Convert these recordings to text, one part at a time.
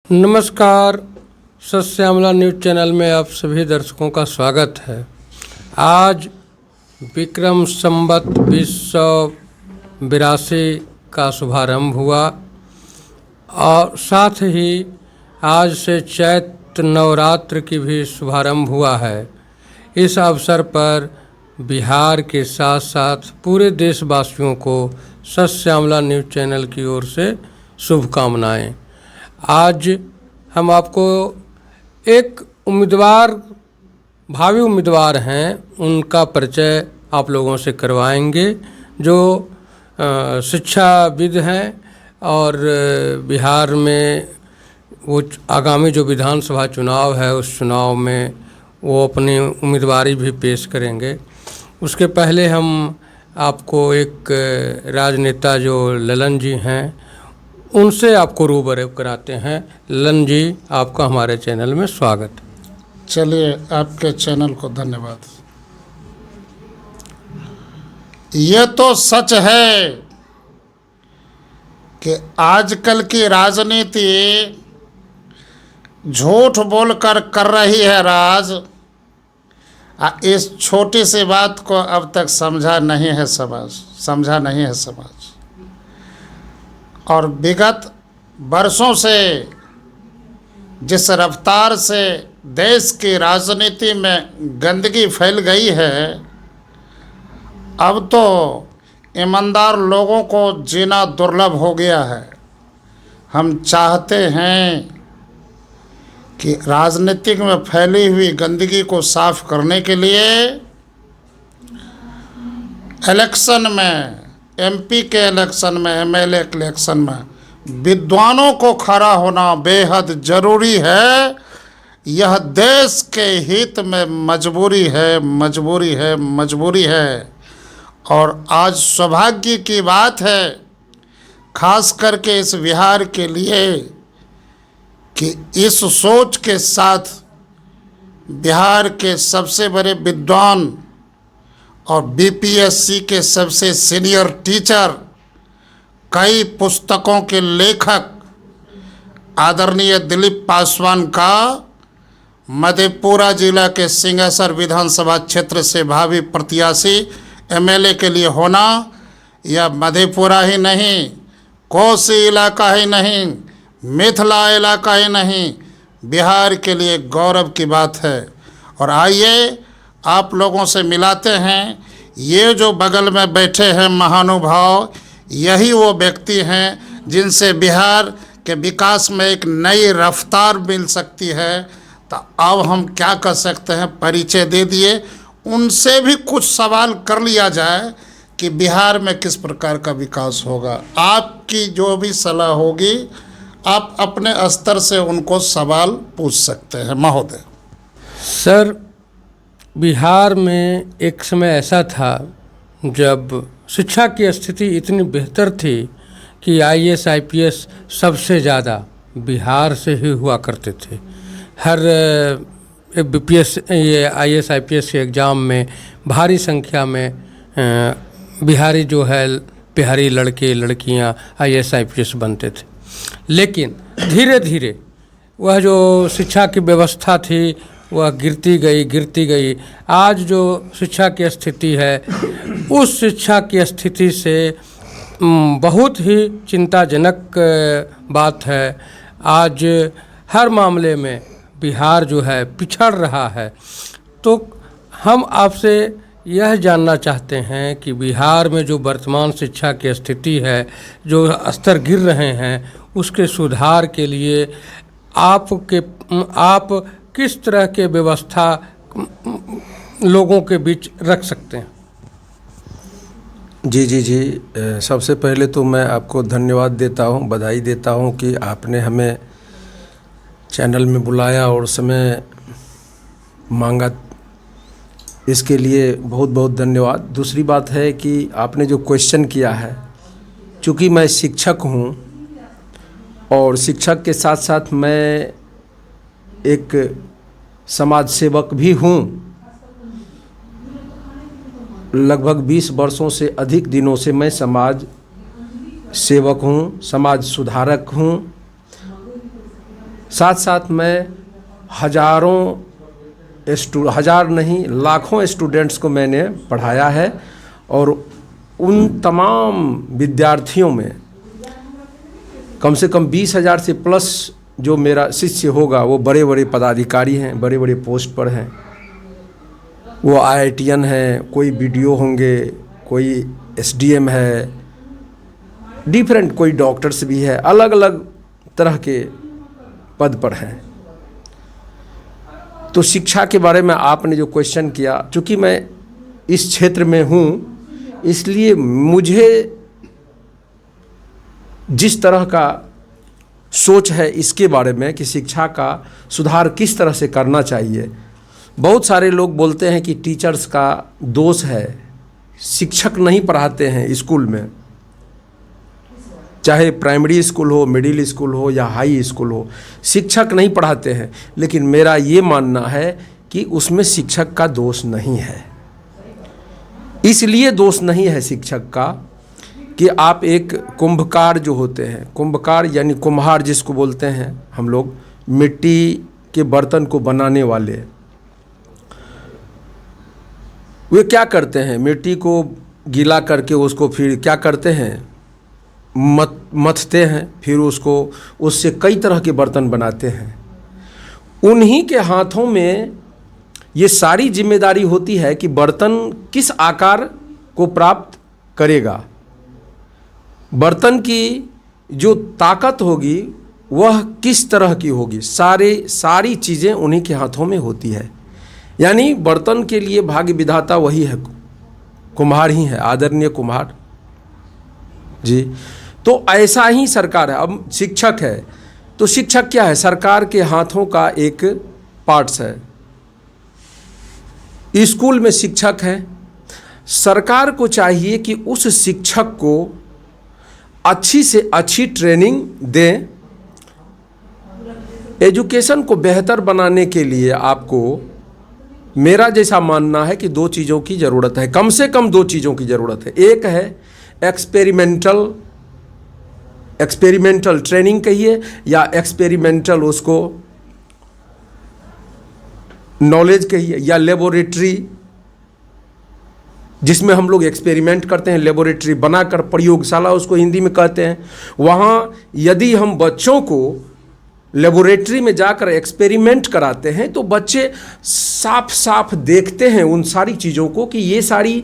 नमस्कार। सस्यामला news channel में आप सभी दर्शकों का स्वागत है। आज विक्रम संवत 2082 का शुभारंभ हुआ और साथ ही आज से चैत्र नवरात्र की भी शुभारंभ हुआ है। इस अवसर पर बिहार के साथ साथ पूरे देशवासियों को सस्यामला न्यूज़ चैनल की ओर से शुभकामनाएं। आज हम आपको एक भावी उम्मीदवार हैं, उनका परिचय आप लोगों से करवाएंगे, जो शिक्षाविद हैं और बिहार में वो आगामी जो विधानसभा चुनाव है उस चुनाव में वो अपनी उम्मीदवारी भी पेश करेंगे। उसके पहले हम आपको एक राजनेता जो ललन जी हैं उनसे आपको रूबरू कराते हैं। ललन जी, आपका हमारे चैनल में स्वागत। चलिए, आपके चैनल को धन्यवाद। ये तो सच है कि आजकल की राजनीति झूठ बोलकर कर रही है राज। इस छोटी सी बात को अब तक समझा नहीं है समाज। और विगत वर्षों से जिस रफ्तार से देश की राजनीति में गंदगी फैल गई है, अब तो ईमानदार लोगों को जीना दुर्लभ हो गया है। हम चाहते हैं कि राजनीतिक में फैली हुई गंदगी को साफ करने के लिए इलेक्शन में, एमपी के इलेक्शन में, एमएलए के इलेक्शन में विद्वानों को खड़ा होना बेहद ज़रूरी है। यह देश के हित में मजबूरी है। और आज सौभाग्य की बात है, खास करके इस बिहार के लिए, कि इस सोच के साथ बिहार के सबसे बड़े विद्वान और बीपीएससी के सबसे सीनियर टीचर, कई पुस्तकों के लेखक आदरणीय दिलीप पासवान का मधेपुरा जिला के सिंहेश्वर विधानसभा क्षेत्र से भावी प्रत्याशी एमएलए के लिए होना, यह मधेपुरा ही नहीं, कोसी इलाका ही नहीं, मिथिला इलाका ही नहीं, बिहार के लिए गौरव की बात है। और आइए आप लोगों से मिलाते हैं। ये जो बगल में बैठे हैं महानुभाव, यही वो व्यक्ति हैं जिनसे बिहार के विकास में एक नई रफ्तार मिल सकती है। तो अब हम क्या कर सकते हैं, परिचय दे दिए, उनसे भी कुछ सवाल कर लिया जाए कि बिहार में किस प्रकार का विकास होगा। आपकी जो भी सलाह होगी, आप अपने स्तर से उनको सवाल पूछ सकते हैं। महोदय। सर, बिहार में एक समय ऐसा था जब शिक्षा की स्थिति इतनी बेहतर थी कि आईएएस आईपीएस सबसे ज़्यादा बिहार से ही हुआ करते थे। हर आईएएस आईपीएस के एग्ज़ाम में भारी संख्या में बिहारी लड़के लड़कियां आईएएस आईपीएस बनते थे। लेकिन धीरे धीरे वह जो शिक्षा की व्यवस्था थी वह गिरती गई। आज जो शिक्षा की स्थिति है, उस शिक्षा की स्थिति से बहुत ही चिंताजनक बात है। आज हर मामले में बिहार जो है पिछड़ रहा है। तो हम आपसे यह जानना चाहते हैं कि बिहार में जो वर्तमान शिक्षा की स्थिति है, जो स्तर गिर रहे हैं, उसके सुधार के लिए आप किस तरह के व्यवस्था लोगों के बीच रख सकते हैं? जी। सबसे पहले तो मैं आपको धन्यवाद देता हूं, बधाई देता हूं कि आपने हमें चैनल में बुलाया और समय मांगा, इसके लिए बहुत बहुत धन्यवाद। दूसरी बात है कि आपने जो क्वेश्चन किया है, चूँकि मैं शिक्षक हूं और शिक्षक के साथ साथ मैं एक समाज सेवक भी हूँ। लगभग 20 वर्षों से अधिक दिनों से मैं समाज सेवक हूँ, समाज सुधारक हूँ। साथ साथ मैं हज़ार नहीं लाखों स्टूडेंट्स को मैंने पढ़ाया है और उन तमाम विद्यार्थियों में कम से कम 20,000 से प्लस जो मेरा शिष्य होगा वो बड़े बड़े पदाधिकारी हैं, बड़े बड़े पोस्ट पर हैं। वो IITN हैं, कोई BDO होंगे, कोई SDM है, डिफरेंट कोई डॉक्टर्स भी है, अलग अलग तरह के पद पर हैं। तो शिक्षा के बारे में आपने जो क्वेश्चन किया, चूँकि मैं इस क्षेत्र में हूँ इसलिए मुझे जिस तरह का सोच है इसके बारे में कि शिक्षा का सुधार किस तरह से करना चाहिए। बहुत सारे लोग बोलते हैं कि टीचर्स का दोष है, शिक्षक नहीं पढ़ाते हैं स्कूल में, चाहे प्राइमरी स्कूल हो, मिडिल स्कूल हो या हाई स्कूल हो, शिक्षक नहीं पढ़ाते हैं। लेकिन मेरा ये मानना है कि उसमें शिक्षक का दोष नहीं है। इसलिए दोष नहीं है शिक्षक का कि आप एक कुंभकार जो होते हैं, कुंभकार यानी कुम्हार जिसको बोलते हैं हम लोग, मिट्टी के बर्तन को बनाने वाले, वे क्या करते हैं, मिट्टी को गीला करके उसको फिर क्या करते हैं, मथते हैं, फिर उससे कई तरह के बर्तन बनाते हैं। उन्हीं के हाथों में ये सारी जिम्मेदारी होती है कि बर्तन किस आकार को प्राप्त करेगा, बर्तन की जो ताकत होगी वह किस तरह की होगी, सारी चीज़ें उन्हीं के हाथों में होती है। यानी बर्तन के लिए भाग्य विधाता वही है, कुम्हार ही है, आदरणीय कुम्हार जी। तो ऐसा ही सरकार है। अब शिक्षक है तो शिक्षक क्या है, सरकार के हाथों का एक पार्ट्स है। स्कूल में शिक्षक है, सरकार को चाहिए कि उस शिक्षक को अच्छी से अच्छी ट्रेनिंग दें। एजुकेशन को बेहतर बनाने के लिए आपको, मेरा जैसा मानना है कि 2 चीज़ों की ज़रूरत है, कम से कम 2 चीज़ों की ज़रूरत है। एक है एक्सपेरिमेंटल ट्रेनिंग कहिए या एक्सपेरिमेंटल उसको नॉलेज कहिए, या लेबोरेटरी जिसमें हम लोग एक्सपेरिमेंट करते हैं, लेबोरेटरी बनाकर, प्रयोगशाला उसको हिंदी में कहते हैं। वहाँ यदि हम बच्चों को लेबोरेटरी में जाकर एक्सपेरिमेंट कराते हैं तो बच्चे साफ साफ देखते हैं उन सारी चीज़ों को कि ये सारी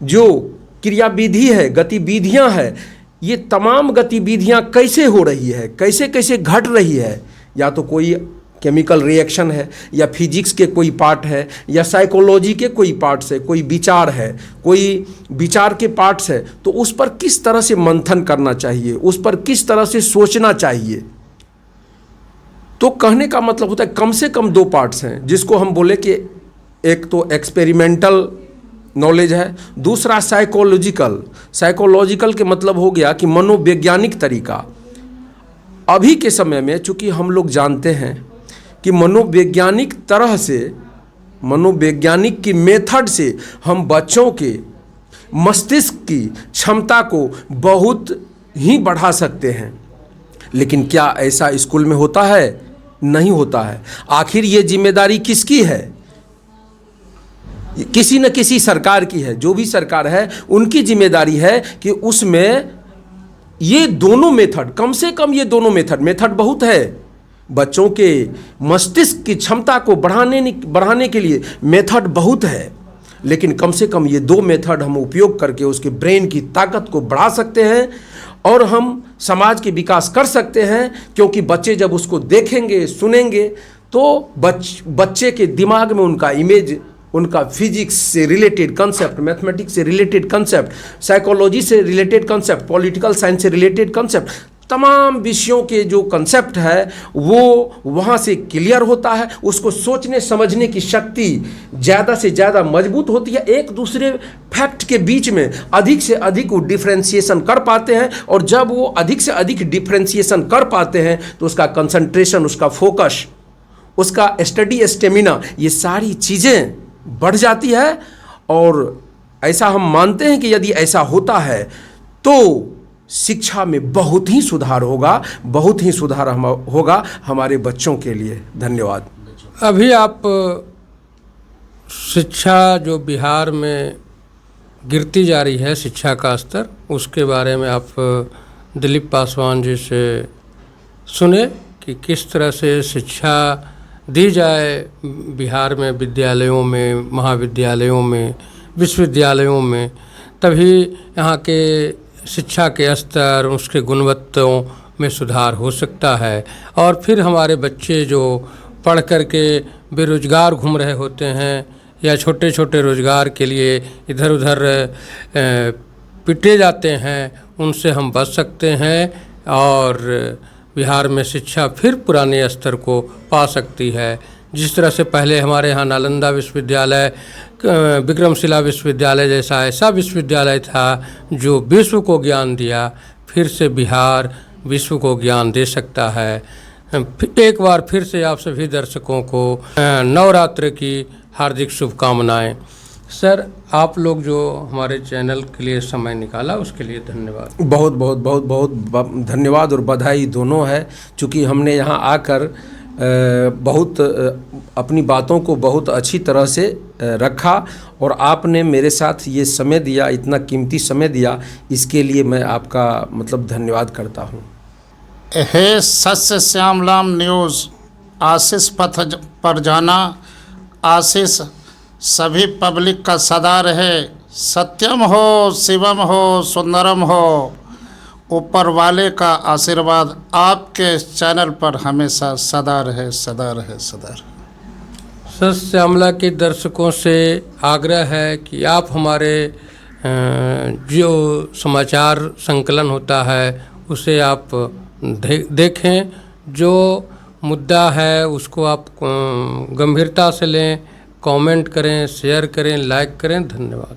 जो क्रियाविधि है, गतिविधियाँ हैं, ये तमाम गतिविधियाँ कैसे हो रही है, कैसे कैसे घट रही है। या तो कोई केमिकल रिएक्शन है, या फिजिक्स के कोई पार्ट है, या साइकोलॉजी के कोई पार्ट्स है, कोई विचार है, कोई विचार के पार्ट्स है, तो उस पर किस तरह से मंथन करना चाहिए, उस पर किस तरह से सोचना चाहिए। तो कहने का मतलब होता है कम से कम 2 पार्ट्स हैं, जिसको हम बोले कि एक तो एक्सपेरिमेंटल नॉलेज है, दूसरा साइकोलॉजिकल के मतलब हो गया कि मनोवैज्ञानिक तरीका। अभी के समय में चूंकि हम लोग जानते हैं कि मनोवैज्ञानिक तरह से, मनोवैज्ञानिक की मेथड से हम बच्चों के मस्तिष्क की क्षमता को बहुत ही बढ़ा सकते हैं। लेकिन क्या ऐसा स्कूल में होता है? नहीं होता है। आखिर ये जिम्मेदारी किसकी है? किसी न किसी सरकार की है। जो भी सरकार है उनकी जिम्मेदारी है कि उसमें ये दोनों मेथड, कम से कम ये दोनों मेथड बहुत है। बच्चों के मस्तिष्क की क्षमता को बढ़ाने के लिए मेथड बहुत है, लेकिन कम से कम ये 2 मेथड हम उपयोग करके उसके ब्रेन की ताकत को बढ़ा सकते हैं और हम समाज के विकास कर सकते हैं। क्योंकि बच्चे जब उसको देखेंगे, सुनेंगे, तो बच्चे के दिमाग में उनका इमेज, उनका फिजिक्स से रिलेटेड कंसेप्ट, मैथमेटिक्स से रिलेटेड कंसेप्ट, साइकोलॉजी से रिलेटेड कंसेप्ट, पॉलिटिकल साइंस से रिलेटेड कंसेप्ट, तमाम विषयों के जो कंसेप्ट है वो वहाँ से क्लियर होता है। उसको सोचने समझने की शक्ति ज़्यादा से ज़्यादा मजबूत होती है। एक दूसरे फैक्ट के बीच में अधिक से अधिक वो डिफ्रेंशिएशन कर पाते हैं, और जब वो अधिक से अधिक डिफ्रेंशिएशन कर पाते हैं तो उसका कंसंट्रेशन, उसका फोकस, उसका स्टडी स्टेमिना, ये सारी चीज़ें बढ़ जाती है। और ऐसा हम मानते हैं कि यदि ऐसा होता है तो शिक्षा में बहुत ही सुधार होगा, बहुत ही सुधार होगा हमारे बच्चों के लिए। धन्यवाद। अभी आप शिक्षा जो बिहार में गिरती जा रही है, शिक्षा का स्तर, उसके बारे में आप दिलीप पासवान जी से सुने कि किस तरह से शिक्षा दी जाए बिहार में, विद्यालयों में, महाविद्यालयों में, विश्वविद्यालयों में, तभी यहाँ के शिक्षा के स्तर, उसके गुणवत्ताओं में सुधार हो सकता है। और फिर हमारे बच्चे जो पढ़ कर के बेरोजगार घूम रहे होते हैं या छोटे छोटे रोजगार के लिए इधर उधर पिटे जाते हैं, उनसे हम बच सकते हैं और बिहार में शिक्षा फिर पुराने स्तर को पा सकती है। जिस तरह से पहले हमारे यहाँ नालंदा विश्वविद्यालय, विक्रमशिला विश्वविद्यालय जैसा ऐसा विश्वविद्यालय था जो विश्व को ज्ञान दिया, फिर से बिहार विश्व को ज्ञान दे सकता है। एक बार फिर से आप सभी दर्शकों को नवरात्र की हार्दिक शुभकामनाएं। सर, आप लोग जो हमारे चैनल के लिए समय निकाला उसके लिए धन्यवाद। बहुत बहुत बहुत बहुत धन्यवाद और बधाई दोनों है, क्योंकि हमने यहाँ आकर बहुत अपनी बातों को बहुत अच्छी तरह से रखा और आपने मेरे साथ ये समय दिया, इतना कीमती समय दिया, इसके लिए मैं आपका मतलब धन्यवाद करता हूँ। हे सत्य श्यामलाम न्यूज़, आशीष पथ पर जाना, आशीष सभी पब्लिक का सदा रहे। सत्यम हो, शिवम हो, सुंदरम हो, ऊपर वाले का आशीर्वाद आपके चैनल पर हमेशा सदा रहे, सदा रहे, सदा रहे। सर, श्यामला के दर्शकों से आग्रह है कि आप हमारे जो समाचार संकलन होता है उसे आप देखें, जो मुद्दा है उसको आप गंभीरता से लें, कमेंट करें, शेयर करें, लाइक करें। धन्यवाद।